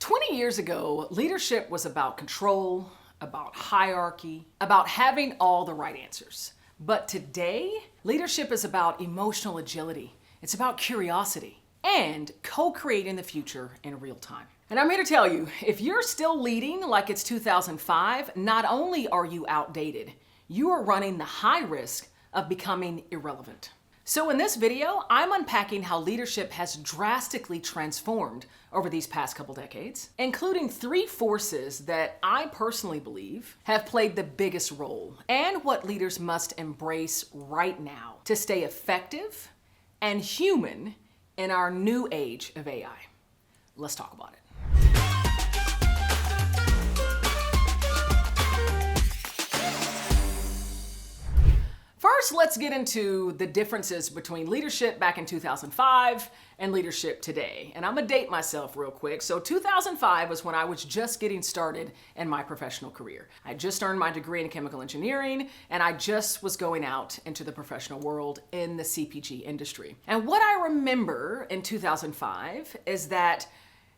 20 years ago, leadership was about control, about hierarchy, about having all the right answers. But today, leadership is about emotional agility. It's about curiosity and co-creating the future in real time. And I'm here to tell you, if you're still leading like it's 2005, not only are you outdated, you are running the high risk of becoming irrelevant. So in this video, I'm unpacking how leadership has drastically transformed over these past couple decades, including 3 forces that I personally believe have played the biggest role, and what leaders must embrace right now to stay effective and human in our new age of AI. Let's talk about it. First, let's get into the differences between leadership back in 2005 and leadership today. And I'm gonna date myself real quick. So 2005 was when I was just getting started in my professional career. I just earned my degree in chemical engineering, and I just was going out into the professional world in the CPG industry. And what I remember in 2005 is that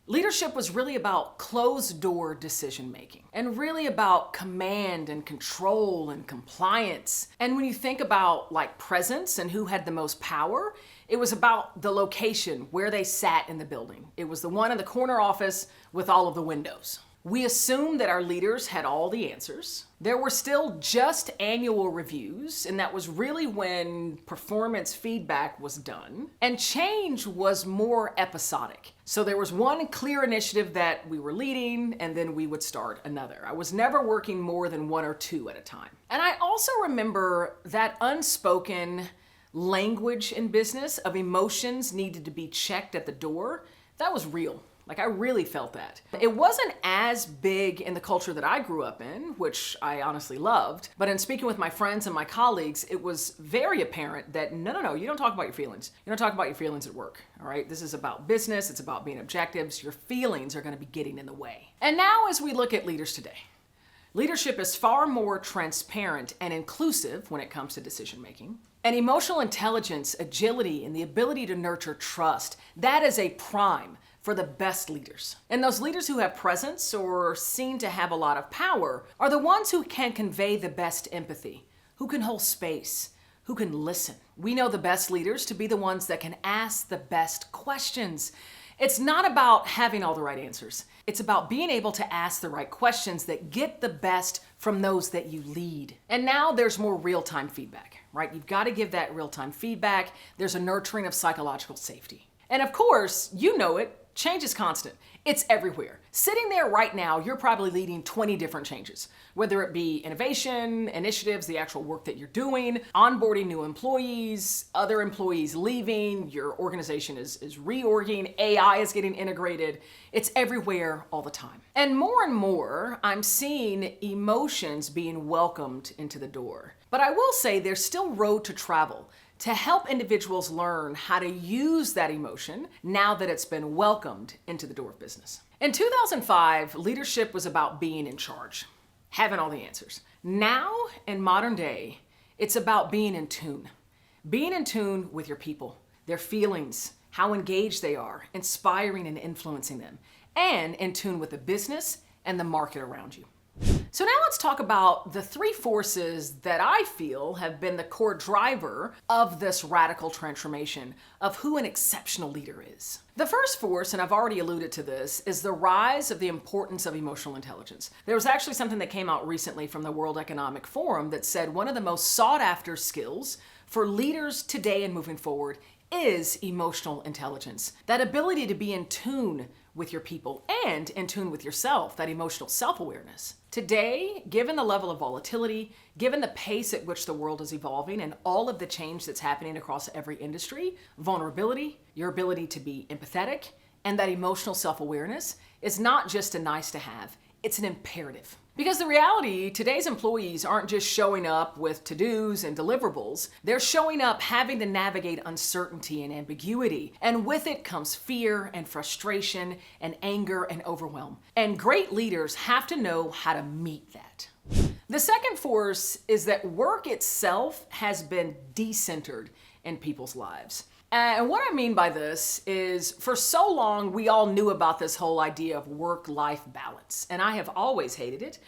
leadership was really about closed-door decision-making and really about command and control and compliance. And when you think about like presence and who had the most power, it was about the location where they sat in the building. It was the one in the corner office with all of the windows. We assumed that our leaders had all the answers. There were still just annual reviews, and that was really when performance feedback was done. And change was more episodic. So there was one clear initiative that we were leading, and then we would start another. I was never working more than 1 or 2 at a time. And I also remember that unspoken language in business of emotions needed to be checked at the door. That was real. Like, I really felt that. It wasn't as big in the culture that I grew up in, which I honestly loved, but in speaking with my friends and my colleagues, it was very apparent that no, you don't talk about your feelings. You don't talk about your feelings at work, all right? This is about business, it's about being objectives. Your feelings are gonna be getting in the way. And now as we look at leaders today, leadership is far more transparent and inclusive when it comes to decision making. And emotional intelligence, agility, and the ability to nurture trust, that is a prime for the best leaders. And those leaders who have presence or seem to have a lot of power are the ones who can convey the best empathy, who can hold space, who can listen. We know the best leaders to be the ones that can ask the best questions. It's not about having all the right answers. It's about being able to ask the right questions that get the best from those that you lead. And now there's more real-time feedback, right? You've got to give that real-time feedback. There's a nurturing of psychological safety. And of course, you know it, change is constant. It's everywhere. Sitting there right now, you're probably leading 20 different changes, whether it be innovation, initiatives, the actual work that you're doing, onboarding new employees, other employees leaving, your organization is reorging, AI is getting integrated. It's everywhere all the time. And more, I'm seeing emotions being welcomed into the door. But I will say there's still road to travel to help individuals learn how to use that emotion now that it's been welcomed into the door of business. In 2005, leadership was about being in charge, having all the answers. Now, in modern day, it's about being in tune with your people, their feelings, how engaged they are, inspiring and influencing them, and in tune with the business and the market around you. So now let's talk about the 3 forces that I feel have been the core driver of this radical transformation of who an exceptional leader is. The first force, and I've already alluded to this, is the rise of the importance of emotional intelligence. There was actually something that came out recently from the World Economic Forum that said one of the most sought after skills for leaders today and moving forward is emotional intelligence. That ability to be in tune with your people and in tune with yourself, that emotional self-awareness. Today, given the level of volatility, given the pace at which the world is evolving and all of the change that's happening across every industry, vulnerability, your ability to be empathetic, and that emotional self-awareness is not just a nice to have, it's an imperative. Because the reality, today's employees aren't just showing up with to-dos and deliverables. They're showing up having to navigate uncertainty and ambiguity. And with it comes fear and frustration and anger and overwhelm. And great leaders have to know how to meet that. The second force is that work itself has been decentered in people's lives. And what I mean by this is for so long, we all knew about this whole idea of work-life balance, and I have always hated it.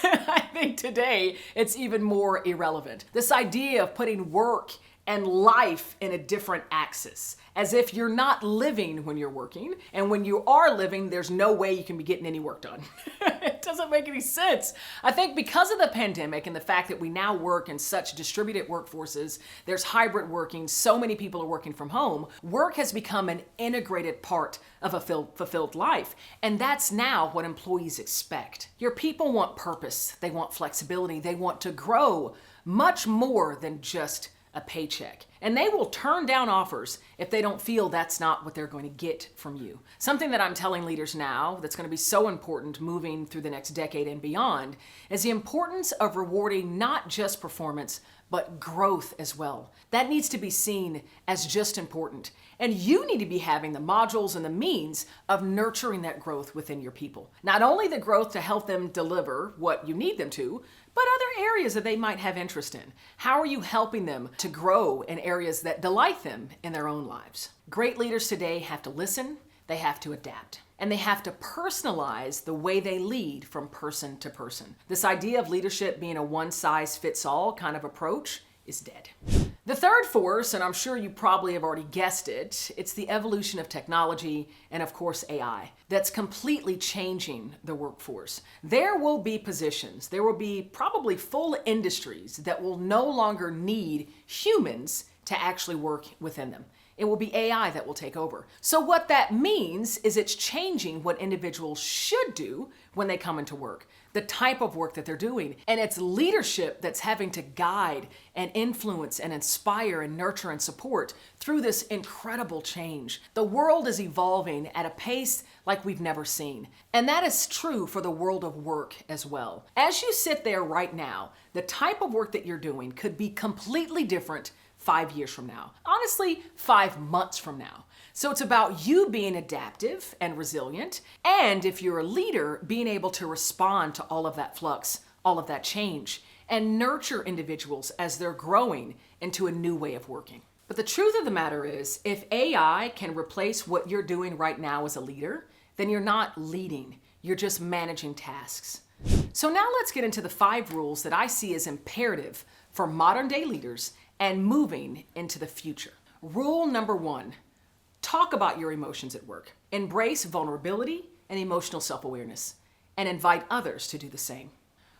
I think today it's even more irrelevant. This idea of putting work and life in a different axis, as if you're not living when you're working, and when you are living, there's no way you can be getting any work done. It doesn't make any sense. I think because of the pandemic and the fact that we now work in such distributed workforces, there's hybrid working, so many people are working from home, work has become an integrated part of a fulfilled life. And that's now what employees expect. Your people want purpose, they want flexibility, they want to grow much more than just a paycheck. And they will turn down offers if they don't feel that's not what they're going to get from you. Something that I'm telling leaders now that's going to be so important moving through the next decade and beyond is the importance of rewarding not just performance, but growth as well. That needs to be seen as just important. And you need to be having the modules and the means of nurturing that growth within your people. Not only the growth to help them deliver what you need them to, but other areas that they might have interest in. How are you helping them to grow in areas that delight them in their own lives? Great leaders today have to listen, they have to adapt, and they have to personalize the way they lead from person to person. This idea of leadership being a one-size-fits-all kind of approach is dead. The third force, and I'm sure you probably have already guessed it, it's the evolution of technology and of course AI that's completely changing the workforce. There will be positions, there will be probably full industries that will no longer need humans to actually work within them. It will be AI that will take over. So what that means is it's changing what individuals should do when they come into work, the type of work that they're doing. And it's leadership that's having to guide and influence and inspire and nurture and support through this incredible change. The world is evolving at a pace like we've never seen. And that is true for the world of work as well. As you sit there right now, the type of work that you're doing could be completely different 5 years from now. Honestly, 5 months from now. So it's about you being adaptive and resilient, and if you're a leader, being able to respond to all of that flux, all of that change, and nurture individuals as they're growing into a new way of working. But the truth of the matter is, if AI can replace what you're doing right now as a leader, then you're not leading, you're just managing tasks. So now let's get into the 5 rules that I see as imperative for modern day leaders and moving into the future. Rule number 1, talk about your emotions at work. Embrace vulnerability and emotional self-awareness, and invite others to do the same.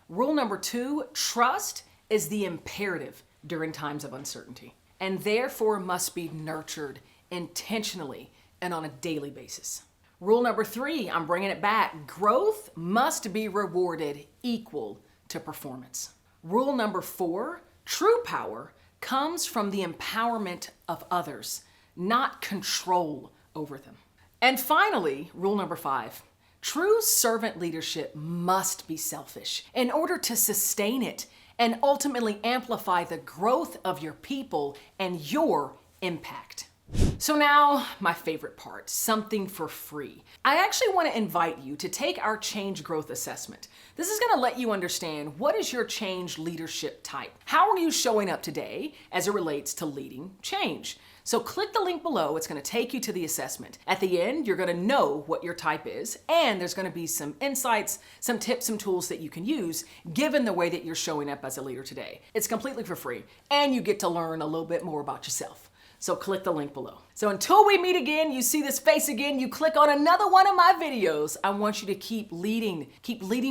Rule number 2, trust is the imperative during times of uncertainty, and therefore must be nurtured intentionally and on a daily basis. Rule number 3, I'm bringing it back, growth must be rewarded equal to performance. Rule number 4, true power comes from the empowerment of others, not control over them. And finally, rule number 5, true servant leadership must be selfish in order to sustain it and ultimately amplify the growth of your people and your impact. So now, my favorite part, something for free. I actually want to invite you to take our change growth assessment. This is going to let you understand what is your change leadership type. How are you showing up today as it relates to leading change? So click the link below, it's going to take you to the assessment. At the end, you're going to know what your type is, and there's going to be some insights, some tips, some tools that you can use given the way that you're showing up as a leader today. It's completely for free, and you get to learn a little bit more about yourself. So click the link below. So until we meet again, you see this face again, you click on another one of my videos, I want you to keep leading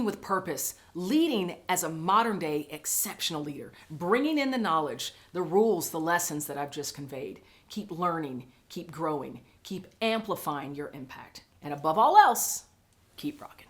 with purpose, leading as a modern day exceptional leader, bringing in the knowledge, the rules, the lessons that I've just conveyed. Keep learning, keep growing, keep amplifying your impact. And above all else, keep rocking.